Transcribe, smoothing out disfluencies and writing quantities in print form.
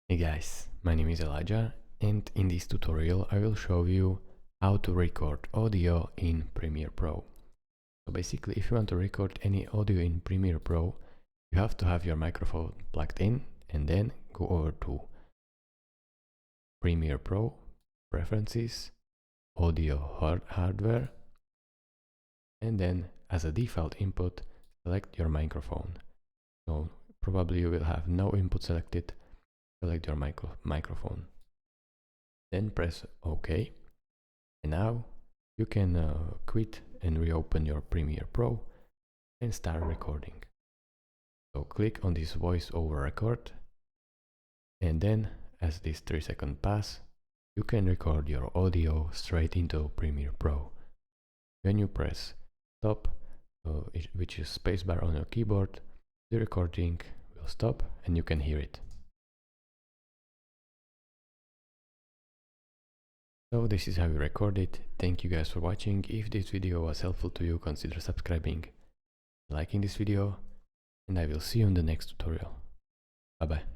Hey guys, my name is Elijah, and in this tutorial I will show you how to record audio in Premiere Pro. So basically, if you want to record any audio in Premiere Pro, you have to have your microphone plugged in and then go over to Premiere Pro, Preferences, Audio Hardware, and then as a default input, select your microphone. So probably you will have no input selected. Select your microphone, then press OK, and now you can quit and reopen your Premiere Pro and start recording. So click on this voiceover record, and then as this 3-second pass, you can record your audio straight into Premiere Pro. When you press stop, which is spacebar on your keyboard, the recording will stop and you can hear it. So this is how you record it. Thank you guys for watching. If this video was helpful to you, consider subscribing, liking this video, and I will see you in the next tutorial. Bye bye.